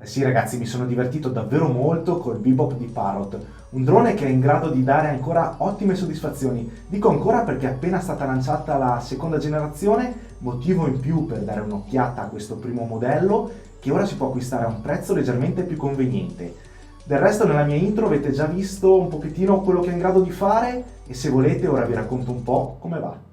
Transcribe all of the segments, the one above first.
Sì ragazzi, mi sono divertito davvero molto col Bebop di Parrot, un drone che è in grado di dare ancora ottime soddisfazioni. Dico ancora perché è appena stata lanciata la seconda generazione, motivo in più per dare un'occhiata a questo primo modello, che ora si può acquistare a un prezzo leggermente più conveniente. Del resto nella mia intro avete già visto un pochettino quello che è in grado di fare e se volete ora vi racconto un po' come va.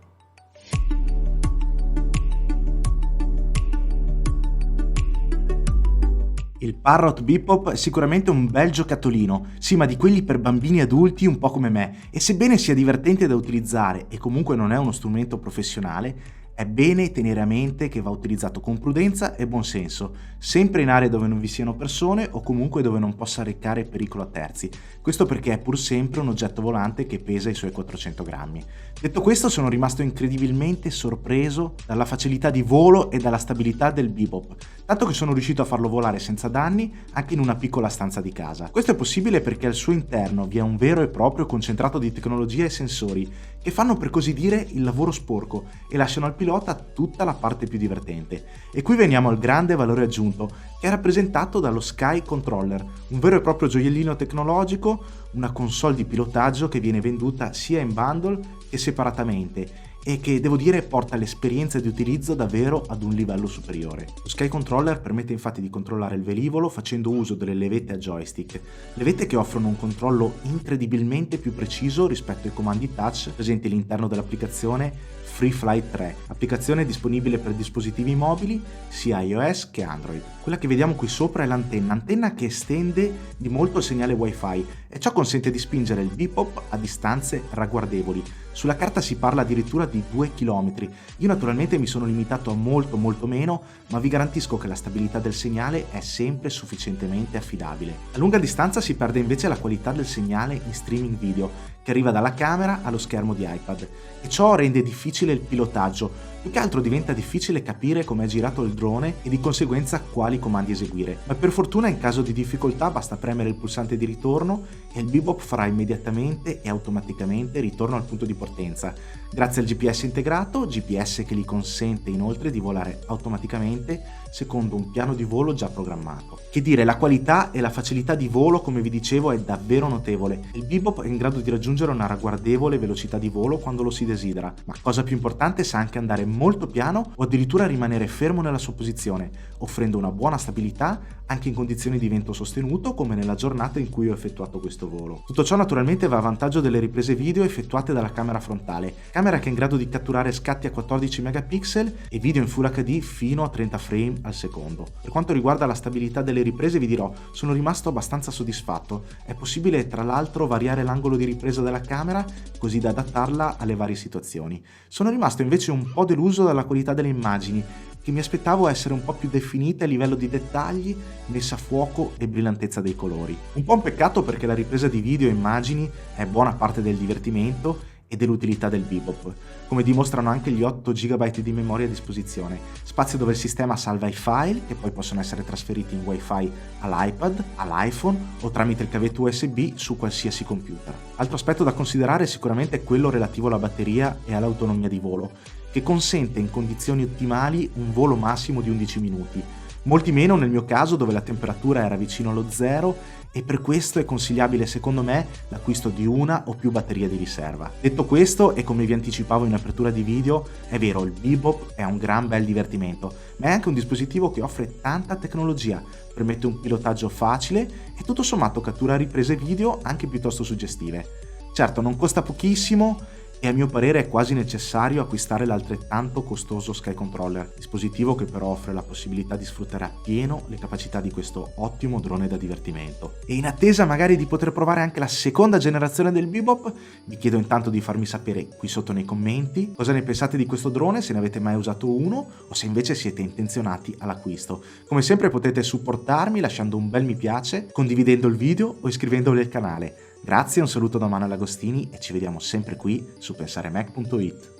Il Parrot Bebop è sicuramente un bel giocattolino, sì, ma di quelli per bambini e adulti un po' come me, e sebbene sia divertente da utilizzare e comunque non è uno strumento professionale, è bene tenere a mente che va utilizzato con prudenza e buon senso, sempre in aree dove non vi siano persone o comunque dove non possa recare pericolo a terzi. Questo perché è pur sempre un oggetto volante che pesa i suoi 400 grammi. Detto questo, sono rimasto incredibilmente sorpreso dalla facilità di volo e dalla stabilità del Bebop, tanto che sono riuscito a farlo volare senza danni anche in una piccola stanza di casa. Questo è possibile perché al suo interno vi è un vero e proprio concentrato di tecnologia e sensori che fanno per così dire il lavoro sporco e lasciano al pilota tutta la parte più divertente. E qui veniamo al grande valore aggiunto, che è rappresentato dallo Sky Controller, un vero e proprio gioiellino tecnologico, una console di pilotaggio che viene venduta sia in bundle che separatamente e che, devo dire, porta l'esperienza di utilizzo davvero ad un livello superiore. Lo Sky Controller permette infatti di controllare il velivolo facendo uso delle levette a joystick, levette che offrono un controllo incredibilmente più preciso rispetto ai comandi touch presenti all'interno dell'applicazione FreeFlight 3, applicazione disponibile per dispositivi mobili sia iOS che Android. Quella che vediamo qui sopra è l'antenna che estende di molto il segnale Wi-Fi e ciò consente di spingere il Bebop a distanze ragguardevoli. Sulla carta si parla addirittura di 2 km. Io naturalmente mi sono limitato a molto meno, ma vi garantisco che la stabilità del segnale è sempre sufficientemente affidabile. A lunga distanza si perde invece la qualità del segnale in streaming video, che arriva dalla camera allo schermo di iPad, e ciò rende difficile il pilotaggio. Più che altro diventa difficile capire come è girato il drone e di conseguenza quali comandi eseguire, ma per fortuna in caso di difficoltà basta premere il pulsante di ritorno e il Bebop farà immediatamente e automaticamente ritorno al punto di partenza, grazie al GPS integrato, GPS che gli consente inoltre di volare automaticamente secondo un piano di volo già programmato. Che dire, la qualità e la facilità di volo, come vi dicevo, è davvero notevole. Il Bebop è in grado di raggiungere una ragguardevole velocità di volo quando lo si desidera, ma cosa più importante sa anche andare molto piano o addirittura rimanere fermo nella sua posizione, offrendo una buona stabilità anche in condizioni di vento sostenuto come nella giornata in cui ho effettuato questo volo. Tutto ciò naturalmente va a vantaggio delle riprese video effettuate dalla camera frontale, camera che è in grado di catturare scatti a 14 megapixel e video in Full HD fino a 30 frame al secondo. Per quanto riguarda la stabilità delle riprese vi dirò, sono rimasto abbastanza soddisfatto. È possibile tra l'altro variare l'angolo di ripresa della camera così da adattarla alle varie situazioni. Sono rimasto invece un po' deluso dalla qualità delle immagini, che mi aspettavo essere un po' più definite a livello di dettagli, messa a fuoco e brillantezza dei colori. Un po' un peccato perché la ripresa di video e immagini è buona parte del divertimento e dell'utilità del Bebop, come dimostrano anche gli 8 GB di memoria a disposizione, spazio dove il sistema salva i file che poi possono essere trasferiti in Wi-Fi all'iPad, all'iPhone o tramite il cavetto USB su qualsiasi computer. Altro aspetto da considerare è sicuramente quello relativo alla batteria e all'autonomia di volo, che consente in condizioni ottimali un volo massimo di 11 minuti, molti meno nel mio caso dove la temperatura era vicino allo zero e per questo è consigliabile secondo me l'acquisto di una o più batterie di riserva. Detto questo, e come vi anticipavo in apertura di video, è vero, il Bebop è un gran bel divertimento, ma è anche un dispositivo che offre tanta tecnologia, permette un pilotaggio facile e tutto sommato cattura riprese video anche piuttosto suggestive. Certo, non costa pochissimo e a mio parere è quasi necessario acquistare l'altrettanto costoso Sky Controller, dispositivo che però offre la possibilità di sfruttare appieno le capacità di questo ottimo drone da divertimento. E in attesa magari di poter provare anche la seconda generazione del Bebop, vi chiedo intanto di farmi sapere qui sotto nei commenti cosa ne pensate di questo drone, se ne avete mai usato uno o se invece siete intenzionati all'acquisto. Come sempre potete supportarmi lasciando un bel mi piace, condividendo il video o iscrivendovi al canale. Grazie, un saluto da Manuel Agostini e ci vediamo sempre qui su pensaremac.it.